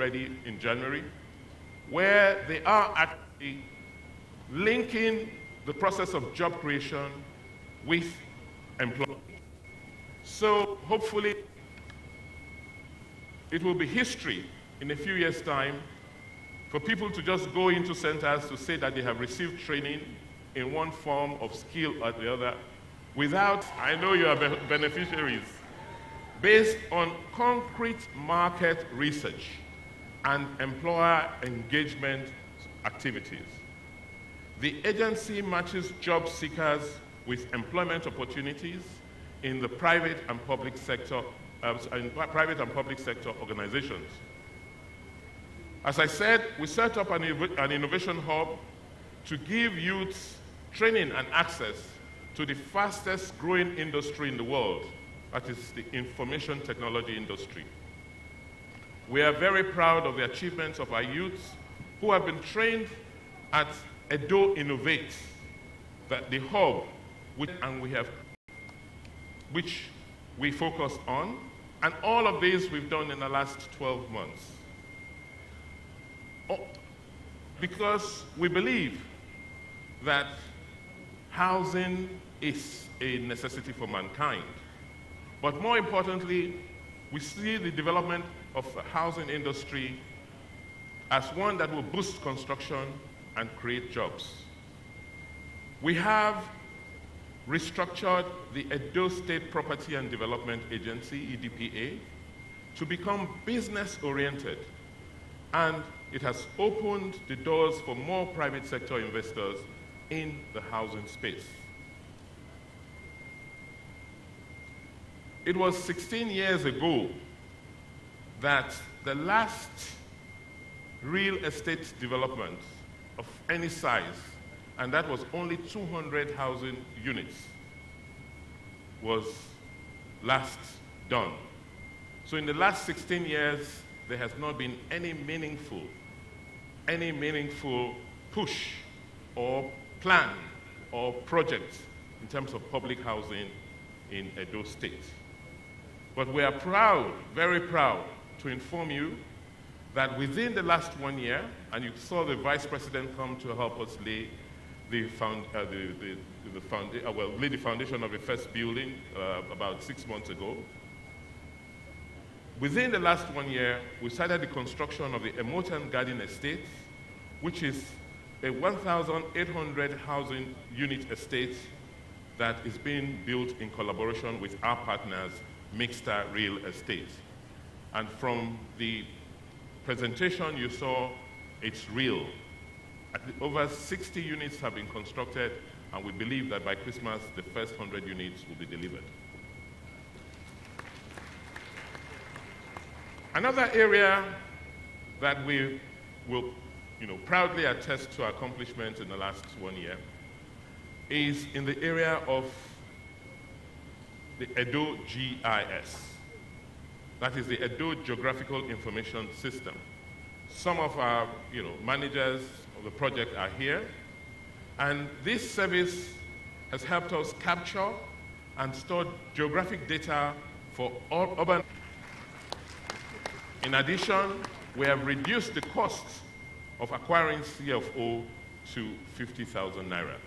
already in January, where they are actually linking the process of job creation with employment. So hopefully it will be history in a few years' time for people to just go into centers to say that they have received training in one form of skill or the other without, I know you are beneficiaries, based on concrete market research and employer engagement activities. The agency matches job seekers with employment opportunities in the private and public sector organizations. As I said, we set up an innovation hub to give youths training and access to the fastest growing industry in the world, that is the information technology industry. We are very proud of the achievements of our youths who have been trained at EDO Innovates, the hub, which we focused on, and all of these we've done in the last 12 months. Because we believe that housing is a necessity for mankind. But more importantly, we see the development of the housing industry as one that will boost construction and create jobs. We have restructured the Edo State Property and Development Agency, EDPA, to become business-oriented, and it has opened the doors for more private sector investors in the housing space. It was 16 years ago that the last real estate development of any size, and that was only 200 housing units, was last done. So in the last 16 years, there has not been any meaningful push or plan or project in terms of public housing in Edo State. But we are proud, very proud, to inform you that within the last 1 year, and you saw the Vice President come to help us lay the foundation of the first building about 6 months ago. Within the last 1 year, we started the construction of the Emotan Garden Estate, which is a 1,800 housing unit estate that is being built in collaboration with our partners, Mixta Real Estate. And from the presentation you saw, it's real. Over 60 units have been constructed, and we believe that by Christmas, the first 100 units will be delivered. Another area that we will proudly attest to accomplishments in the last 1 year is in the area of the Edo GIS. That is the Edo Geographical Information System. Some of our managers of the project are here, and this service has helped us capture and store geographic data for all urban. In addition, we have reduced the cost of acquiring CFO to 50,000 naira.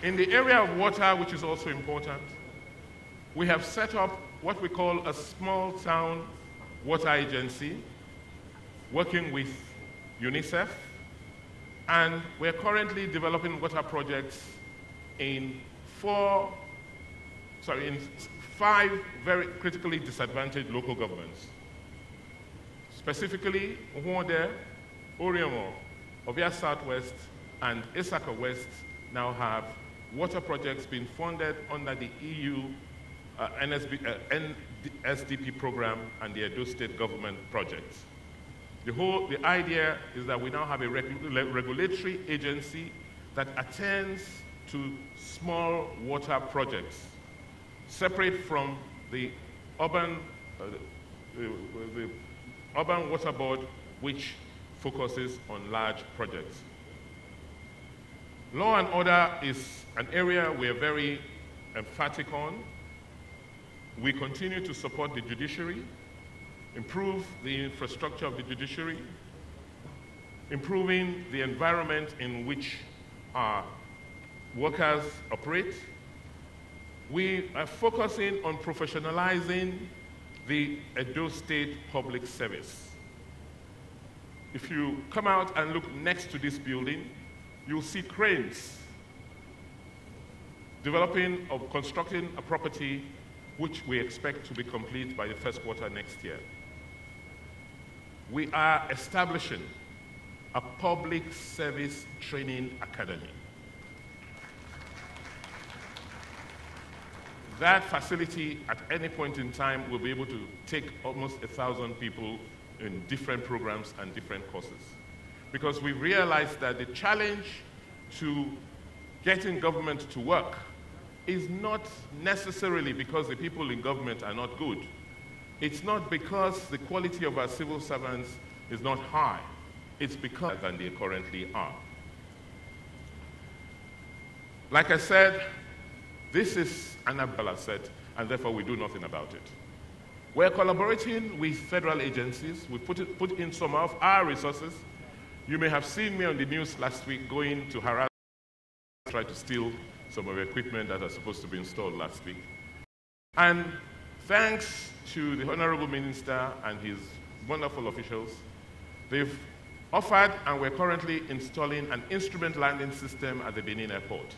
In the area of water, which is also important, we have set up what we call a small town water agency, working with UNICEF, and we're currently developing water projects in 5 very critically disadvantaged local governments. Specifically, Uhode, Oriomo, Ovia Southwest, and Isaka West now have water projects being funded under the EU SDP program and the Edo State government projects. The idea is that we now have a regulatory agency that attends to small water projects, separate from the urban water board, which focuses on large projects. Law and order is an area we're very emphatic on. we continue to support the judiciary, improve the infrastructure of the judiciary, improving the environment in which our workers operate. We are focusing on professionalizing the Edo State Public Service. If you come out and look next to this building, you'll see cranes developing or constructing a property which we expect to be complete by the first quarter next year. We are establishing a public service training academy. That facility, at any point in time, will be able to take almost 1,000 people in different programs and different courses. Because we realized that the challenge to getting government to work is not necessarily because the people in government are not good. It's not because the quality of our civil servants is not high. It's because than they currently are. Like I said, this is an umbrella set, and therefore we do nothing about it. We're collaborating with federal agencies. We put in some of our resources. You may have seen me on the news last week going to harass, try to steal some of the equipment that are supposed to be installed last week. And thanks to the Honorable Minister and his wonderful officials, they've offered, and we're currently installing, an instrument landing system at the Benin airport.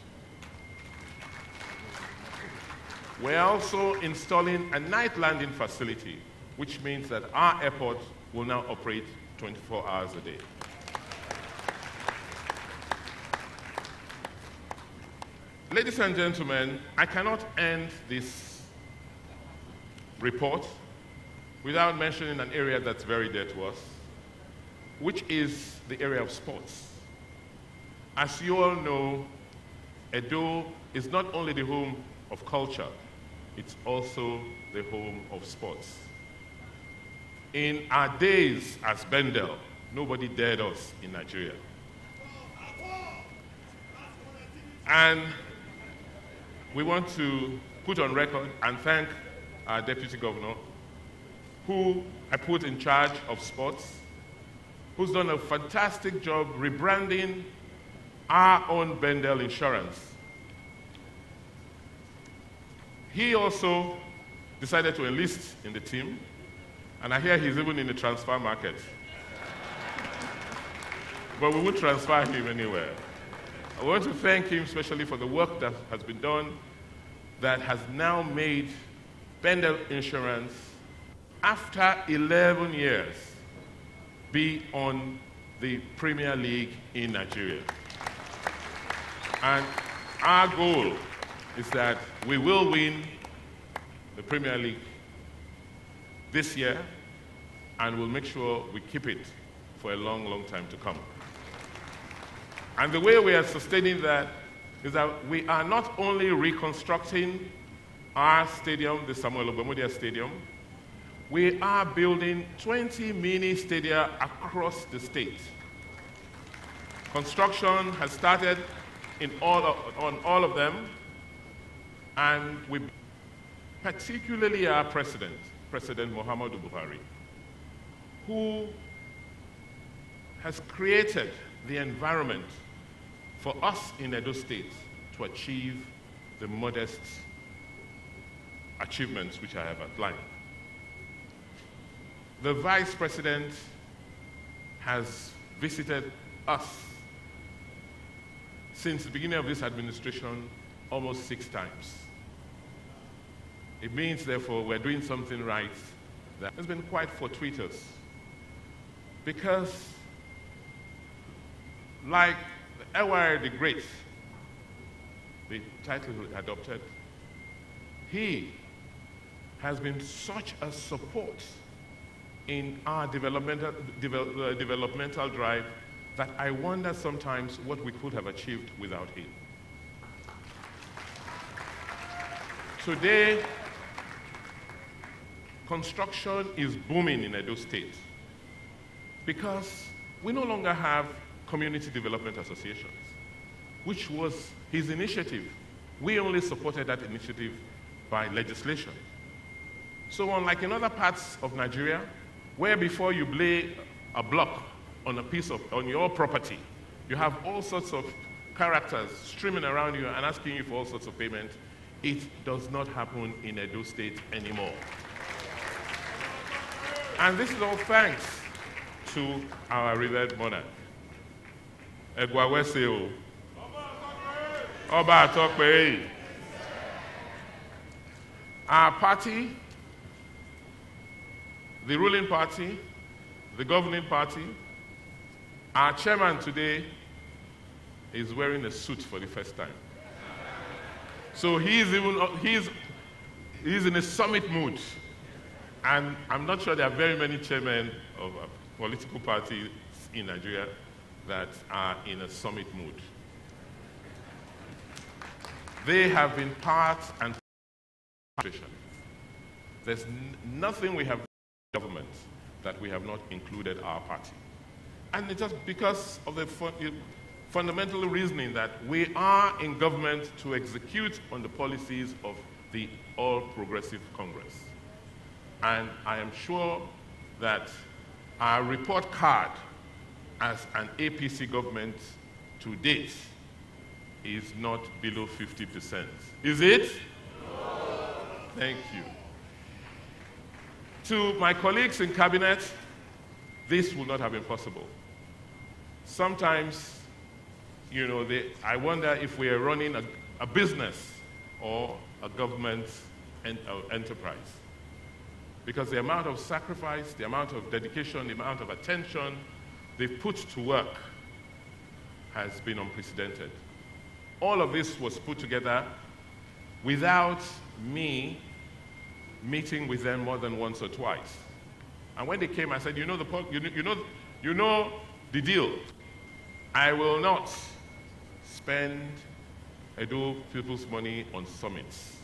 We're also installing a night landing facility, which means that our airport will now operate 24 hours a day. Ladies and gentlemen, I cannot end this report without mentioning an area that's very dear to us, which is the area of sports. As you all know, Edo is not only the home of culture, it's also the home of sports. In our days as Bendel, nobody dared us in Nigeria. And we want to put on record and thank our Deputy Governor, who I put in charge of sports, who's done a fantastic job rebranding our own Bendel Insurance. He also decided to enlist in the team, and I hear he's even in the transfer market. But we won't transfer him anywhere. I want to thank him especially for the work that has been done that has now made Bendel Insurance, after 11 years, be on the Premier League in Nigeria. And our goal is that we will win the Premier League this year, and we'll make sure we keep it for a long, long time to come. And the way we are sustaining that is that we are not only reconstructing our stadium, the Samuel Ogbemudia Stadium, we are building 20 mini stadia across the state. Construction has started on all of them, and we, particularly our President Muhammadu Buhari, who has created the environment for us in Edo State to achieve the modest achievements which I have outlined. The Vice President has visited us since the beginning of this administration almost 6 times. It means, therefore, we're doing something right that has been quite fortuitous, because like Ewire the Great, the title he adopted, he has been such a support in our developmental drive that I wonder sometimes what we could have achieved without him. Today, construction is booming in Edo State because we no longer have community development associations, which was his initiative. We only supported that initiative by legislation. So unlike in other parts of Nigeria, where before you lay a block on on your property, you have all sorts of characters streaming around you and asking you for all sorts of payment, it does not happen in Edo State anymore. And this is all thanks to our revered monarch. Egwaweseo. Oba Atokpe. Our party, the ruling party, the governing party, our chairman today is wearing a suit for the first time. So he's in a summit mood. And I'm not sure there are very many chairmen of political parties in Nigeria that are in a summit mood. They have been part and participation. There's nothing we have in government that we have not included our party. And it's just because of the fundamental reasoning that we are in government to execute on the policies of the All Progressive Congress. And I am sure that our report card as an APC government to date is not below 50%. Is it? No. Thank you. To my colleagues in cabinet, this would not have been possible. Sometimes, you know, I wonder if we are running a business or a government enterprise. Because the amount of sacrifice, the amount of dedication, the amount of attention they've put to work has been unprecedented. All of this was put together without me meeting with them more than once or twice. And when they came, I said, you know the deal. I will not spend Edo people's money on summits,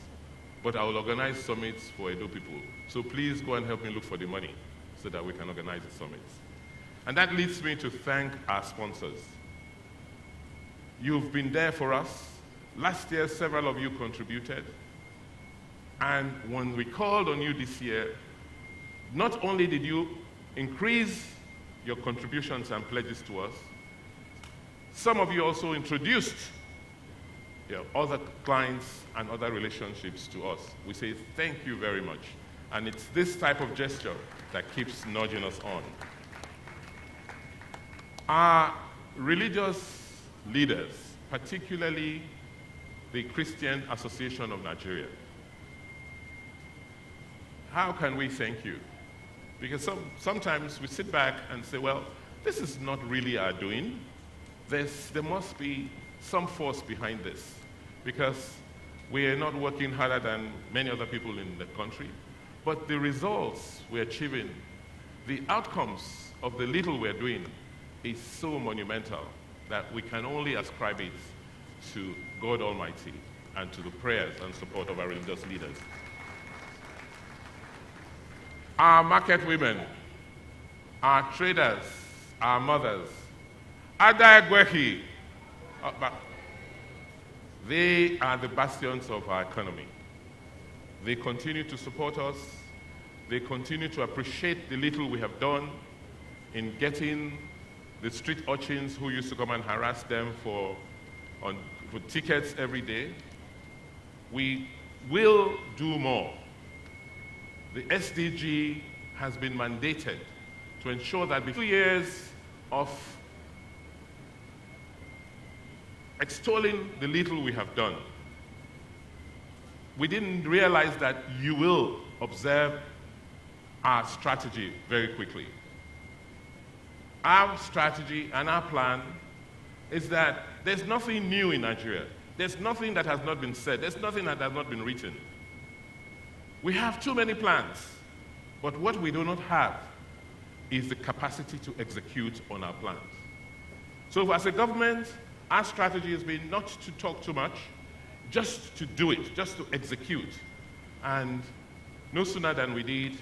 but I will organize summits for Edo people. So please go and help me look for the money so that we can organize the summits. And that leads me to thank our sponsors. You've been there for us. Last year, several of you contributed. And when we called on you this year, not only did you increase your contributions and pledges to us, some of you also introduced other clients and other relationships to us. We say thank you very much. And it's this type of gesture that keeps nudging us on. Our religious leaders, particularly the Christian Association of Nigeria, how can we thank you? Because sometimes we sit back and say, well, this is not really our doing. There must be some force behind this, because we are not working harder than many other people in the country. But the results we're achieving, the outcomes of the little we're doing, is so monumental that we can only ascribe it to God Almighty and to the prayers and support of our religious leaders. Our market women, our traders, our mothers, Adagwehi, they are the bastions of our economy. They continue to support us. They continue to appreciate the little we have done in getting the street urchins who used to come and harass them for tickets every day. We will do more. The SDG has been mandated to ensure that before 2 years of extolling the little we have done, we didn't realize that you will observe our strategy very quickly. Our strategy and our plan is that there's nothing new in Nigeria. There's nothing that has not been said. There's nothing that has not been written. We have too many plans, but what we do not have is the capacity to execute on our plans. So as a government, our strategy has been not to talk too much, just to do it, just to execute. And no sooner than we did,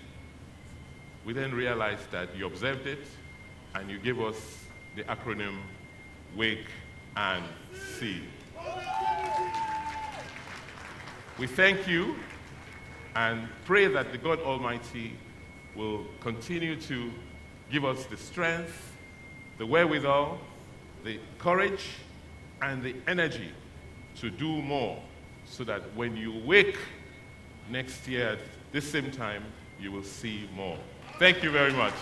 we then realized that you observed it, and you gave us the acronym WAKE and See. We thank you, and pray that the God Almighty will continue to give us the strength, the wherewithal, the courage, and the energy to do more, so that when you wake next year at this same time, you will see more. Thank you very much.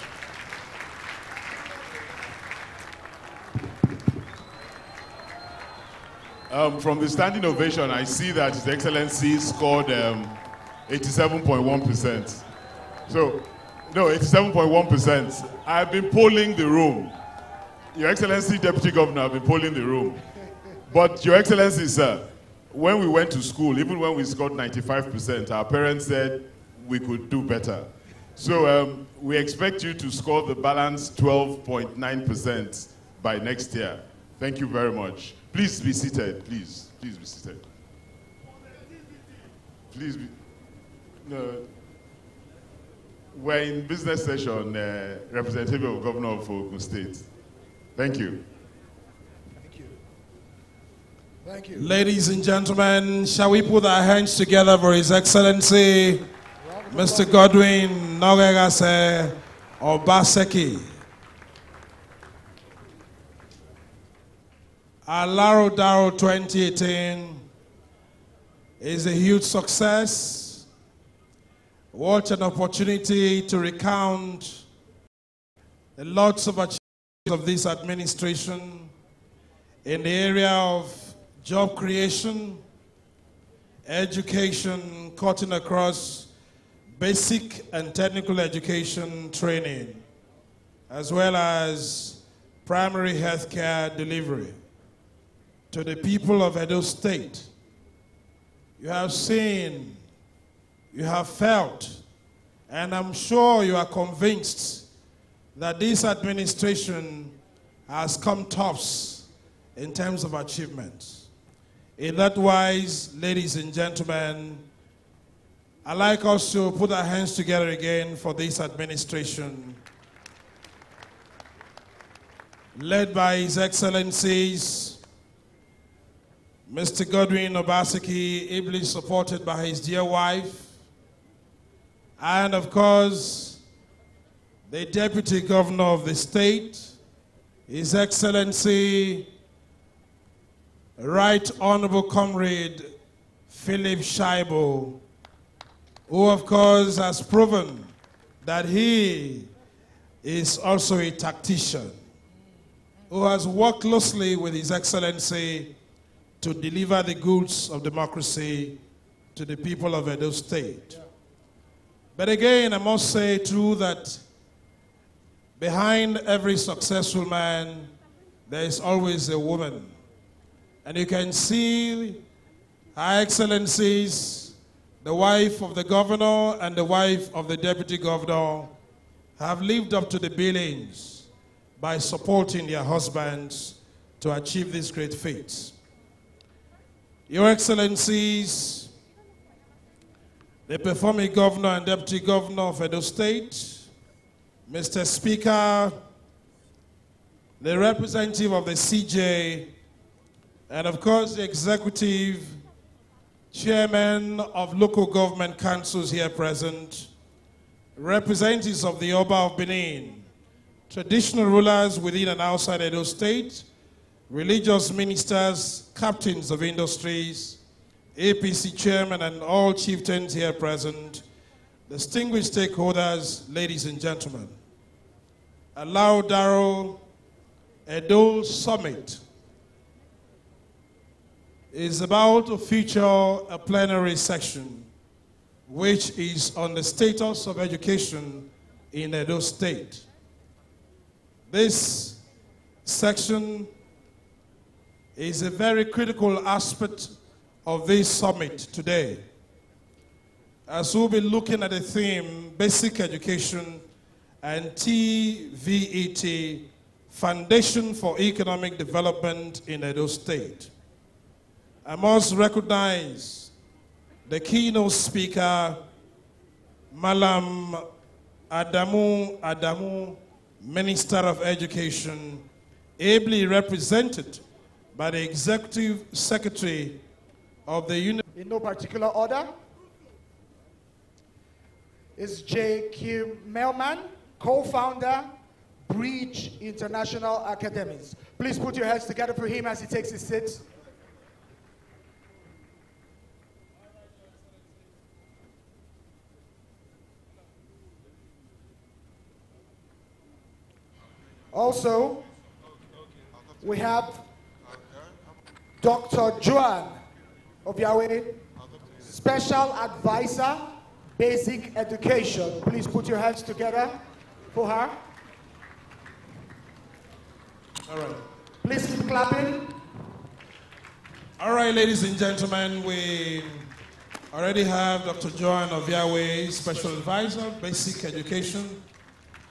From the standing ovation, I see that His Excellency scored 87.1%. So, no, 87.1%. I've been polling the room. Your Excellency, Deputy Governor, I've been polling the room. But Your Excellency, sir, when we went to school, even when we scored 95%, our parents said we could do better. So we expect you to score the balance 12.9% by next year. Thank you very much. Please be seated, please. Please be seated. Please be... No. We're in business session, representative of Governor of Ogun State. Thank you. Thank you. Thank you. Ladies and gentlemen, shall we put our hands together for His Excellency, Mr. Godwin Nogegase Obaseki. ALAGHODARO 2018 is a huge success. What an opportunity to recount the lots of achievements of this administration in the area of job creation, education, cutting across basic and technical education training, as well as primary healthcare delivery to the people of Edo State. You have seen, you have felt, and I'm sure you are convinced that this administration has come tops in terms of achievements. In that wise, ladies and gentlemen, I'd like us to put our hands together again for this administration, led by His Excellencies, Mr. Godwin Obaseki, ably supported by his dear wife, and of course, the Deputy Governor of the state, His Excellency, Right Honorable Comrade Philip Shaibu, who of course has proven that he is also a tactician, who has worked closely with His Excellency to deliver the goods of democracy to the people of Edo State. But again, I must say too that behind every successful man, there is always a woman. And you can see Her Excellencies, the wife of the governor and the wife of the deputy governor, have lived up to the billings by supporting their husbands to achieve these great feats. Your Excellencies, the performing governor and deputy governor of Edo State, Mr. Speaker, the representative of the CJ, and of course the executive chairman of local government councils here present, representatives of the Oba of Benin, traditional rulers within and outside Edo State, religious ministers, captains of industries, APC chairman and all chieftains here present, distinguished stakeholders, ladies and gentlemen. ALAGHODARO Edo Summit is about to feature a plenary session which is on the status of education in Edo State. This section is a very critical aspect of this summit today, as we'll be looking at the theme, Basic Education and TVET, Foundation for Economic Development in Edo State. I must recognize the keynote speaker, Malam Adamu, Minister of Education, ably represented by the Executive Secretary of the Union. In no particular order. is J.Q. Melman, co-founder, Bridge International Academies. Please put your hands together for him as he takes his seat. Also, we have Dr. Joan of Yahweh, Special Advisor, Basic Education. Please put your hands together for her. All right. Please keep clapping. All right, ladies and gentlemen, we already have Dr. Joan of Yahweh, Special Advisor, Basic Education.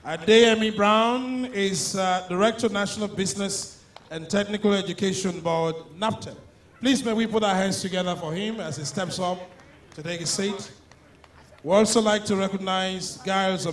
Adeyemi Brown is Director, National Business and Technical Education Board, NAPTEP. Please may we put our hands together for him as he steps up to take his seat. We also like to recognize Giles